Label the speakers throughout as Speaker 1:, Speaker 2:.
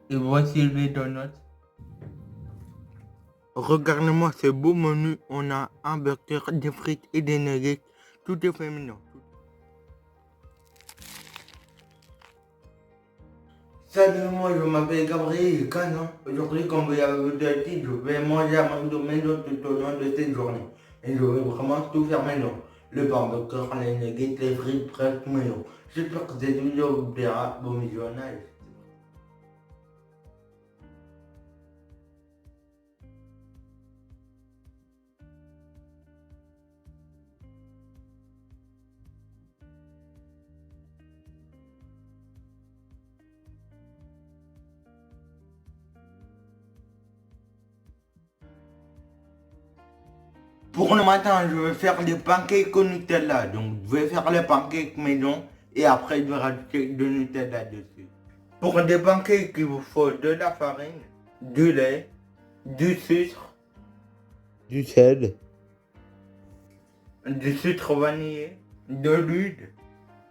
Speaker 1: Et voici les donuts. Regardez-moi ce beau menu. On a un burger, des frites et des nuggets. Tout est féminin. Salut, moi je m'appelle Gabriel Canon. Aujourd'hui, comme vous avez dit, je vais manger à McDo maison tout au long de cette journée. Et je vais vraiment tout faire maison. Le barbecue, les nuggets, les frites, presque maison. J'espère que cette vidéo vous plaira. Bon visionnage. Pour le matin, je vais faire des pancakes au Nutella. Donc, je vais faire les pancakes maison et après, je vais rajouter du Nutella dessus. Pour des pancakes, il vous faut de la farine, du lait, du sucre, du sel, du sucre vanillé, de l'huile,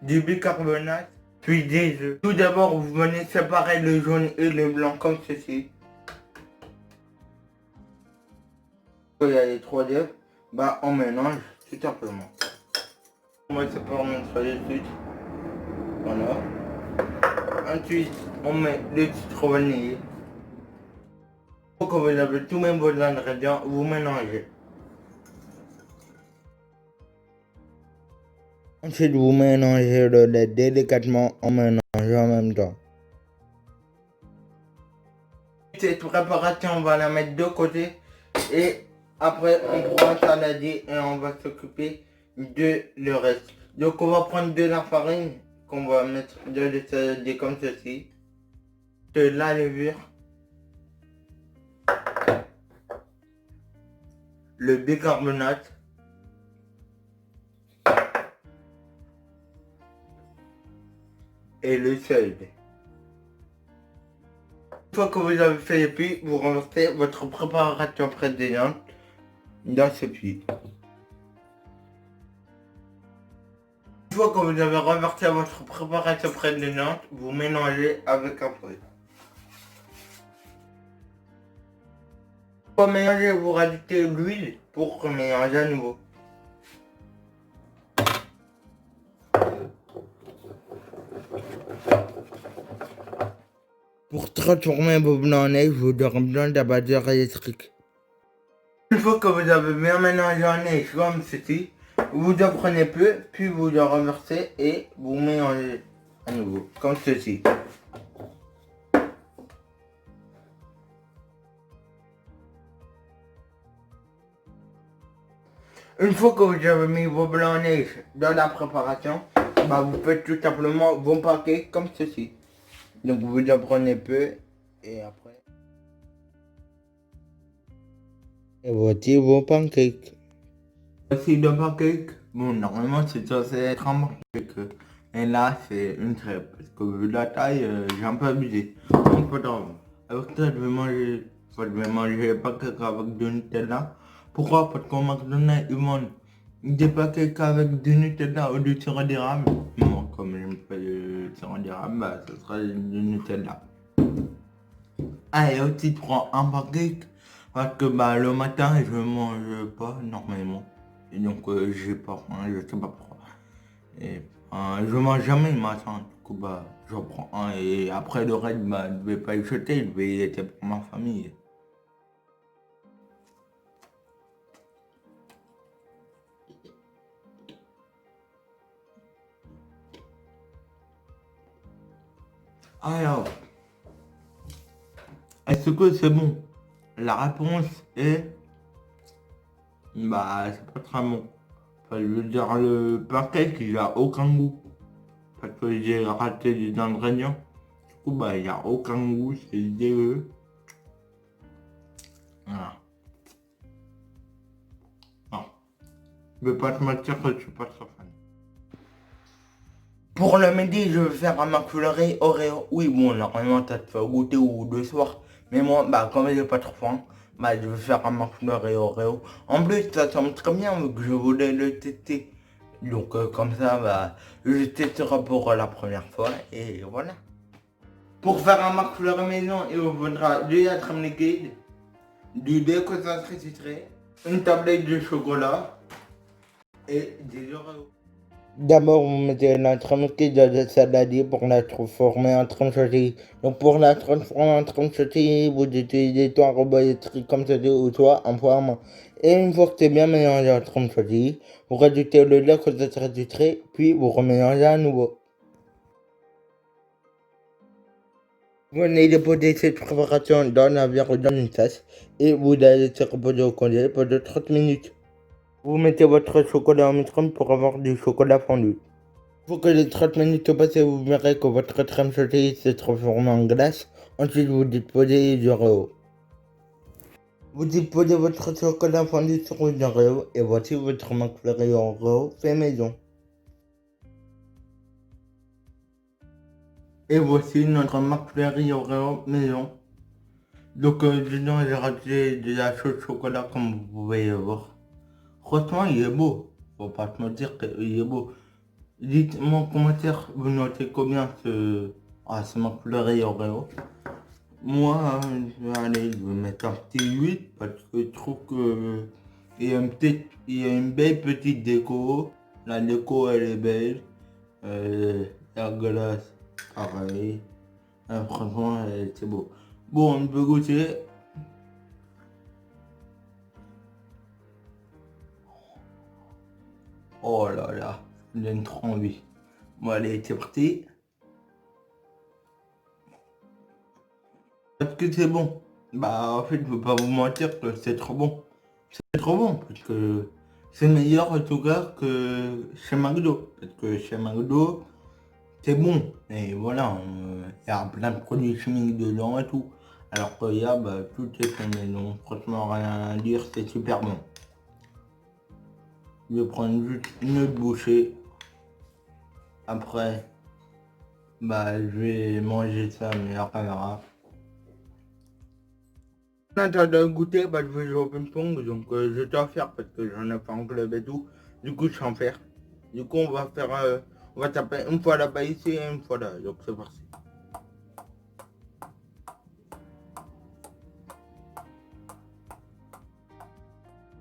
Speaker 1: du bicarbonate, puis des œufs. Tout d'abord, vous venez séparer le jaune et le blanc comme ceci. Il y a les 3 œufs, bah on mélange tout simplement. On va séparer notre le sucre. Voilà. Ensuite, on met le sucre vanillé. Une fois que vous avez tous mes vos ingrédients, vous mélangez. Ensuite, vous mélangez le lait délicatement en mélangeant en même temps. Cette préparation, on va la mettre de côté et après on prend un saladier et on va s'occuper de le reste. Donc on va prendre de la farine qu'on va mettre dans le saladier comme ceci, de la levure, le bicarbonate, et le sel. Une fois que vous avez fait le puits, vous renversez votre préparation précédente dans ce puits. Une fois que vous avez renversé votre préparation précédente, vous mélangez avec un fouet. Pour mélanger, vous rajoutez l'huile pour mélanger à nouveau. Pour transformer vos blancs en neige, vous aurez besoin d'un batteur électrique. Une fois que vous avez bien mélangé en neige comme ceci, vous en prenez peu, puis vous le renversez et vous mélangez à nouveau, comme ceci. Une fois que vous avez mis vos blancs en neige dans la préparation, bah vous faites tout simplement vos pancakes comme ceci. Donc vous en prenez peu et après. Et voici vos pancakes. Voici le pancake. Bon, normalement c'est censé être un pancake. Et là c'est une crêpe. Parce que vu la taille, j'ai un peu abusé. Donc pas grave. Avec ça je vais manger les pancakes avec du Nutella. Pourquoi? Parce qu'au McDonald's ils vendent des pancakes avec du Nutella ou du sirop d'érable. Moi comme j'aime pas le sirop d'érable, bah ce sera du Nutella. Ah et aussi tu prends un pancake. Parce que bah le matin je mange pas normalement. Et donc j'ai pas faim, je sais pas pourquoi. Et je mange jamais le matin. Du coup bah j'en prends un et après le reste bah je vais pas le jeter, je vais y laisser pour ma famille. Alors, est-ce que c'est bon? La réponse est bah c'est pas très bon. Enfin, je veux dire le pancake il a aucun goût. Parce que j'ai raté des ingrédients. Du coup bah il a aucun goût, c'est dégueu. Voilà. Non. Je vais pas te mentir que je suis pas très fan. Pour le midi, je vais faire un McFlurry Oreo. Oui, bon, normalement, ça te fait goûter ou deux soirs. Mais moi, bah, comme j'ai pas trop faim, bah, je vais faire un McFlurry Oreo. En plus, ça tombe très bien vu que je voulais le tester. Donc, comme ça, bah, je testerai pour la première fois. Et voilà. Pour faire un McFlurry maison, il vous faudra 2 yatres liquides, du lait concentré sucré, une tablette de chocolat et des Oreos. D'abord, vous mettez la crème liquide dans le saladier pour la transformer en crème chantilly. Donc, pour la transformer en crème chantilly, vous utilisez soit un robot électrique comme ceci ou soit un poêle. Et une fois que c'est bien mélangé en crème chantilly, vous rajoutez le lait concentré sucré, puis vous remélangez à nouveau. Vous venez déposer cette préparation dans la verre ou dans une tasse et vous allez laisser reposer au congèle pendant 30 minutes. Vous mettez votre chocolat en micro-ondes pour avoir du chocolat fondu. Une fois que les 30 minutes sont passées, vous verrez que votre crème chantilly s'est transformée en glace. Ensuite, vous disposez les Oreos. Vous disposez votre chocolat fondu sur les Oreos et voici votre McFlurry Oreo fait maison. Et voici notre McFlurry Oreo maison. Donc dedans j'ai rajouté de la sauce chocolat comme vous pouvez voir. Franchement il est beau. Faut pas te mentir qu'il est beau. Dites-moi en commentaire, vous notez combien ce McFlurry Oreo. Moi allez, je vais mettre un petit 8 parce que je trouve que il y a une belle petite déco. La déco elle est belle. La glace pareil. Franchement c'est beau. Bon, on peut goûter. Oh là là, ça me donne trop envie. Bon, allez, c'est parti. Parce que c'est bon. Bah, en fait, je peux pas vous mentir que c'est trop bon. C'est trop bon, parce que c'est meilleur en tout cas que chez McDo. Parce que chez McDo, c'est bon. Et voilà, il y a plein de produits chimiques dedans et tout. Alors qu'il y a, bah, tout est fait maison. Franchement, rien à dire, c'est super bon. Je vais prendre juste une autre bouchée. Après, bah, je vais manger ça, mais la caméra. En attendant de goûter, bah, je vais jouer au ping-pong, donc je dois faire parce que j'en ai pas en club et tout. Du coup, je sais en faire. Du coup, on va faire, on va taper une fois là-bas ici et une fois là. Donc, c'est parti.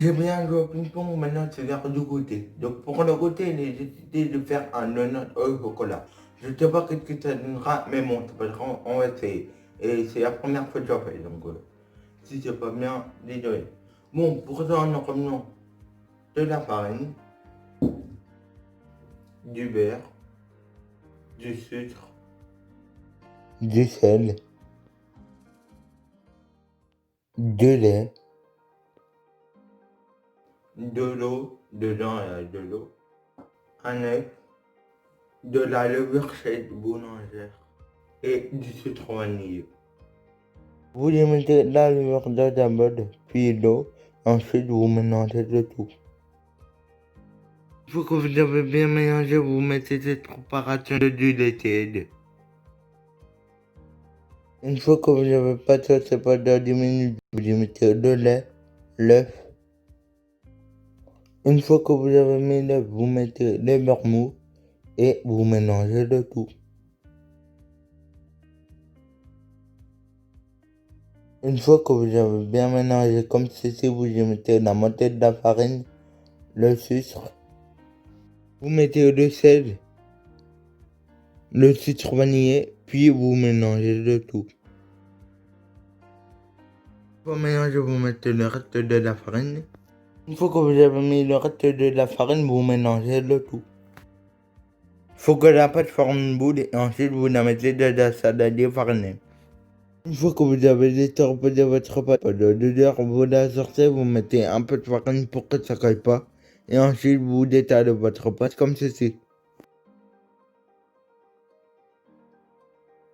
Speaker 1: J'ai bien joué au ping-pong, maintenant c'est l'heure du goûter. Donc, pour le goûter, j'ai décidé de faire un donut au chocolat. Je ne sais pas ce que ça donnera, mais bon, c'est pas grave, on va essayer. Et c'est la première fois que je fais, donc si c'est pas bien, désolé. Bon, pour ça, nous prenons de la farine, du beurre, du sucre, du sel, de lait, de l'eau, dedans il y a de l'eau, un œuf, de la levure chèvre boulangère et du sucre vanillé. Vous y mettez la levure dans un bol, puis l'eau, ensuite vous mélangez le tout. Une fois que vous avez bien mélangé, vous mettez cette préparation de du lait tiède. Une fois que vous avez passé ça pendant 10 minutes, vous y mettez le lait, l'œuf. Une fois que vous avez mis l'œuf, vous mettez les beurre mou et vous mélangez le tout. Une fois que vous avez bien mélangé comme ceci, vous y mettez la moitié de la farine, le sucre. Vous mettez le sel, le sucre vanillé, puis vous mélangez le tout. Pour mélanger, vous mettez le reste de la farine. Une fois que vous avez mis le reste de la farine, vous mélangez le tout. Faut que la pâte forme une boule et ensuite vous la mettez dans la saladier fariné. Une fois que vous avez laissé reposer votre pâte pendant 2 heures, vous la sortez, vous mettez un peu de farine pour que ça caille pas. Et ensuite vous détalez votre pâte comme ceci.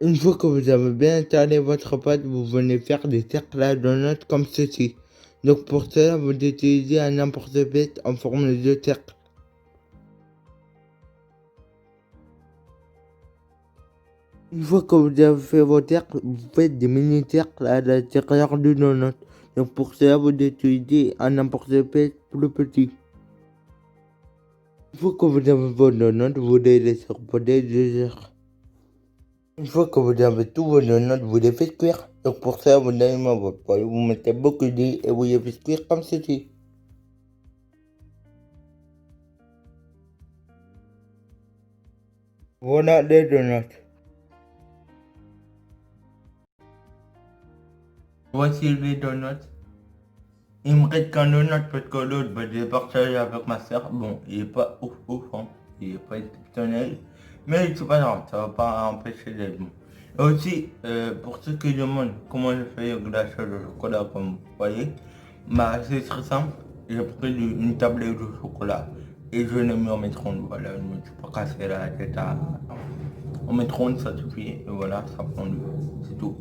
Speaker 1: Une fois que vous avez bien étalé votre pâte, vous venez faire des cercles à donuts comme ceci. Donc pour cela, vous utilisez un emporte-pièce en forme de cercle. Une fois que vous avez fait vos cercles, vous faites des mini-cercles à l'intérieur du donut. Donc pour cela, vous utilisez un emporte-pièce plus petit. Une fois que vous avez vos donuts, vous les laissez reposer 2 heures. Une fois que vous avez tous vos donuts, vous les faites cuire. Donc pour ça, vous allumez votre poêle, vous mettez beaucoup d'huile et vous les faites cuire comme ceci. Voilà les donuts. Voici les donuts. Il me reste qu'un donut parce que l'autre, bah, j'ai partagé avec ma soeur. Bon, il est pas ouf ouf, hein. Il est pas exceptionnel. Mais c'est pas grave, ça va pas empêcher d'être bon. Et aussi, pour ceux qui demandent comment je fais le glaçage de chocolat, comme vous voyez, bah c'est très simple. J'ai pris une tablette de chocolat et je l'ai mis en micro-ondes. Voilà, je me suis pas cassé la tête à... En micro-ondes, ça suffit. Et voilà, ça prend du... C'est tout.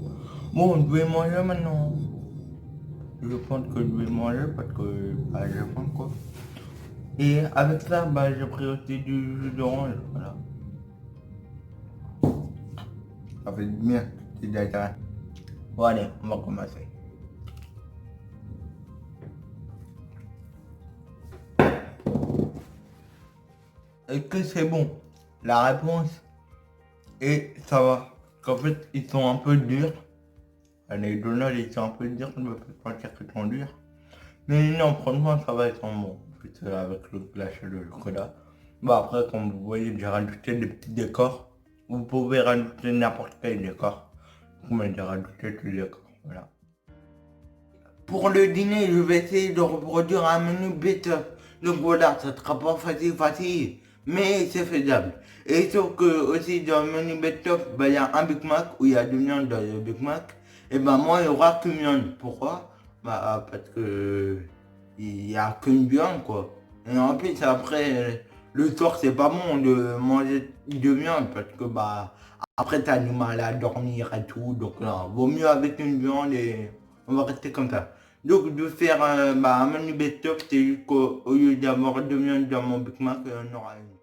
Speaker 1: Bon, je vais manger maintenant. Je pense que je vais manger parce que bah, j'ai faim quoi. Et avec ça, bah, j'ai pris aussi du jus d'orange, voilà. Ça fait du bien, c'est déjà. Bon allez, on va commencer. Est-ce que c'est bon? La réponse est ça va. Qu'en fait, ils sont un peu durs. Les donuts, ils sont un peu durs, je ne peux pas dire qu'ils sont durs. Mais non, franchement, ça va, ils sont bons. En fait, avec le glaçage de chocolat. Bon, après, comme vous voyez, j'ai rajouté des petits décors. Vous pouvez rajouter n'importe quel décor. Mais j'ai rajouté tous les décors, voilà. Pour le dîner, je vais essayer de reproduire un menu bêta. Donc voilà, ça sera pas facile, mais c'est faisable. Et sauf que aussi dans le menu bêta, bah, il y a un Big Mac où il y a de viande dans le Big Mac. Et ben moi, il y aura qu'une viande. Pourquoi? Bah parce que il y a qu'une viande quoi. Et en plus après, le soir c'est pas bon de manger de viande parce que bah après t'as du mal à dormir et tout. Donc là, vaut mieux avec une viande et on va rester comme ça. Donc de faire un menu best-of, c'est juste qu'au lieu d'avoir deux viandes dans mon Big Mac, on aura une.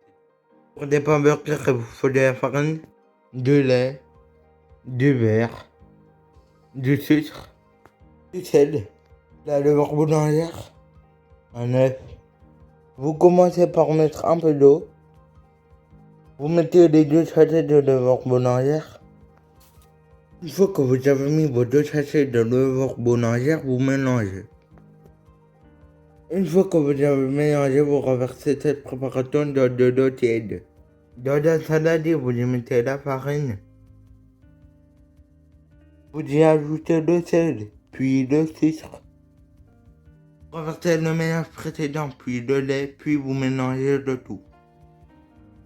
Speaker 1: Pour des pains burgers, il vous faut de la farine, de lait, du beurre, du sucre, du sel, la levure boulangère, un œuf. Vous commencez par mettre un peu d'eau. Vous mettez les deux sachets de levure boulangère. Une fois que vous avez mis vos deux sachets de levure boulangère, vous mélangez. Une fois que vous avez mélangé, vous renversez cette préparation dans de l'eau tiède. Dans la salade, vous y mettez la farine. Vous y ajoutez le sel, puis le sucre. Renversez le mélange précédent, puis le lait, puis vous mélangez le tout.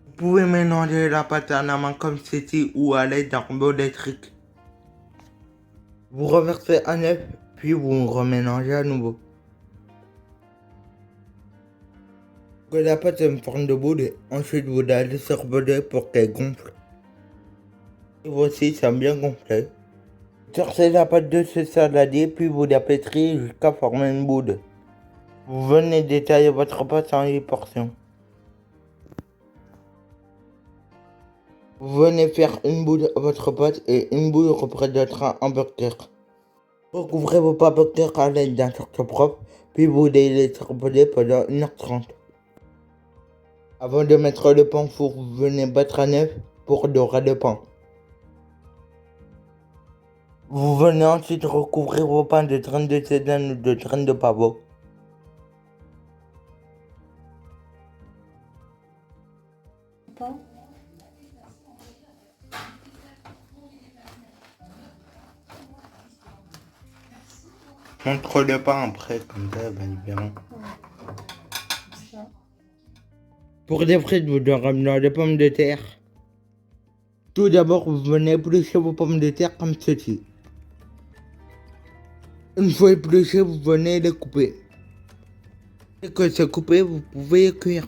Speaker 1: Vous pouvez mélanger la pâte à la main comme ceci ou à l'aide d'un robot électrique. Vous renversez un œuf, puis vous remélangez à nouveau. Que la pâte ait une forme de boule, ensuite vous la laissez reposer pour qu'elle gonfle. Et voici, ça a bien gonflé. Sortez la pâte de ce saladier, puis vous la pétriez jusqu'à former une boule. Vous venez détailler votre pâte en 8 portions. Vous venez faire une boule à votre pâte et une boule représentera un burger. Recouvrez vos pâtes burgers à l'aide d'un torchon propre, puis vous les laissez reposer pendant 1h30. Avant de mettre le pain au four, vous venez battre un œuf pour dorer le pain. Vous venez ensuite recouvrir vos pains de graines de sésame ou de graines de pavot. Montre le pain après, comme ça, va être bien. Pour des frites, vous devez ramener des pommes de terre. Tout d'abord, vous venez éplucher vos pommes de terre comme ceci. Une fois épluchées, vous venez les couper. Dès que c'est coupé, vous pouvez les cuire.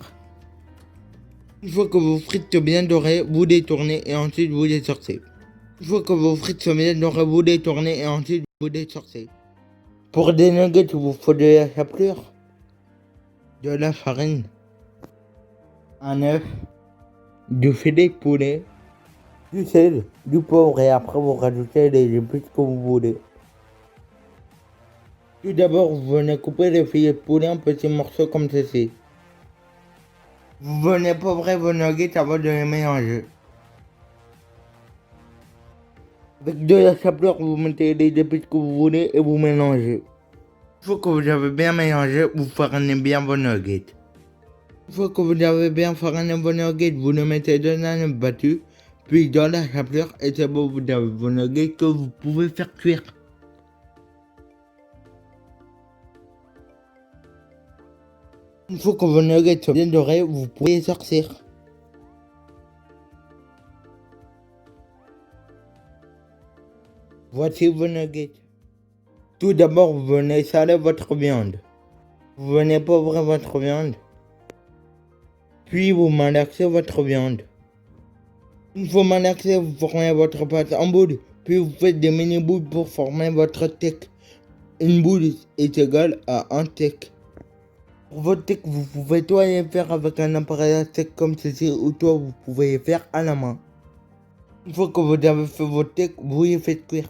Speaker 1: Une fois que vos frites sont bien dorées, vous les tournez et ensuite vous les sortez. Une fois que vos frites sont bien dorées, vous les tournez et ensuite vous les sortez. Pour des nuggets, il vous faut de la chapelure, de la farine, un œuf, du filet de poulet, du sel, du poivre et après vous rajoutez les épices que vous voulez. Tout d'abord, vous venez couper les filets de poulet en petits morceaux comme ceci. Vous venez poivrer vos nuggets avant de les mélanger. Avec de la chapelure, vous mettez les épices que vous voulez et vous mélangez. Une fois que vous avez bien mélangé, vous farinez bien vos nuggets. Une fois que vous avez bien fariné vos nuggets, vous le mettez dans un battu, puis dans la chapelure, et c'est bon, vous avez vos nuggets que vous pouvez faire cuire. Une fois que vos nuggets sont bien dorés, vous pouvez les sortir. Voici vos nuggets. Tout d'abord, vous venez saler votre viande. Vous venez poivrer votre viande. Puis vous malaxez votre viande. Une fois malaxé, vous formez votre pâte en boule. Puis vous faites des mini-boules pour former votre steak. Une boule est égale à un steak. Pour votre steak, vous pouvez soit les faire avec un appareil à steak comme ceci, ou soit vous pouvez les faire à la main. Une fois que vous avez fait votre steak, vous les faites cuire.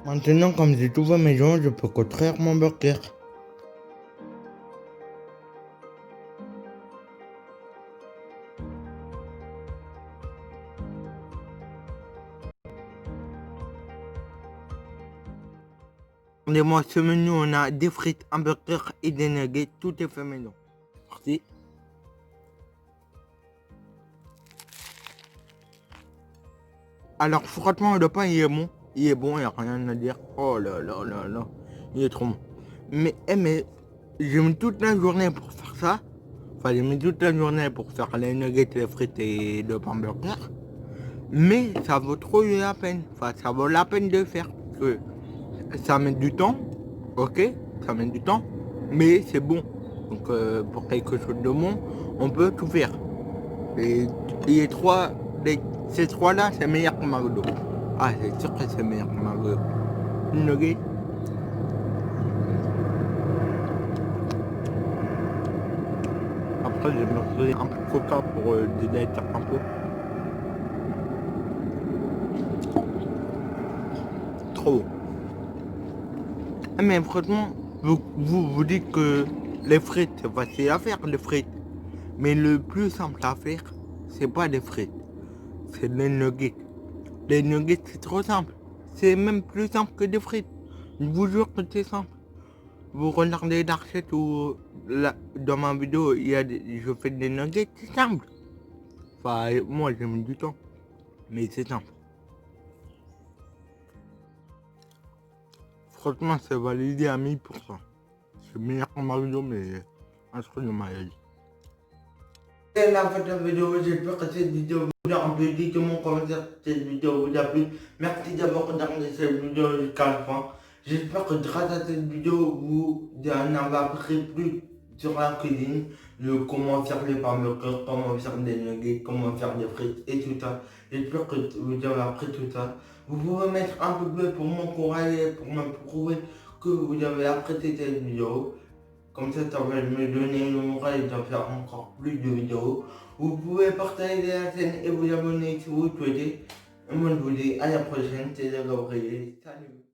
Speaker 1: Maintenant, comme j'ai tout fait maison, je peux construire mon burger. Regardez-moi ce menu, on a des frites, un burger et des nuggets, tout est fait maison. Merci. Alors franchement, le pain il est bon, il n'y a rien à dire. Oh là là là là, il est trop bon. Mais j'ai mis toute la journée pour faire ça. Enfin, j'ai mis toute la journée pour faire les nuggets, les frites et le pain burger. Mais ça vaut trop la peine. Enfin, ça vaut la peine de faire. Parce que ça met du temps, ok, ça met du temps, mais c'est bon. Donc pour quelque chose de bon, on peut tout faire. Et ces trois là, c'est meilleur que McDo. Ah, c'est sûr que c'est meilleur que McDo. Une nugget. Après, je vais me donner un peu de coca pour délaiter un peu. Trop. Mais franchement, vous dites que les frites, c'est facile à faire, les frites. Mais le plus simple à faire, c'est pas les frites, c'est les nuggets. Les nuggets, c'est trop simple. C'est même plus simple que des frites. Je vous jure que c'est simple. Vous regardez la recette ou dans ma vidéo, je fais des nuggets, c'est simple. Enfin, moi, j'ai mis du temps, mais c'est simple. Franchement, c'est validé à 1000%. C'est meilleur que ma vidéo, mais un truc de maladie. C'est la fin de la vidéo, j'espère que cette vidéo vous a plu. Dites-moi en commentaire si cette vidéo vous a plu. Merci d'avoir regardé cette vidéo jusqu'à la fin. J'espère que grâce à cette vidéo, vous en avez appris plus sur la cuisine, comment faire les burgers, comment faire des nuggets, comment faire des frites et tout ça. J'espère que vous avez appris tout ça. Vous pouvez mettre un peu bleu pour m'encourager, pour me prouver que vous avez apprécié cette vidéo. Comme ça va me donner le moral de faire encore plus de vidéos. Vous pouvez partager la chaîne et vous abonner si vous souhaitez. Et moi je vous dis à la prochaine, c'est Gabriel. Salut.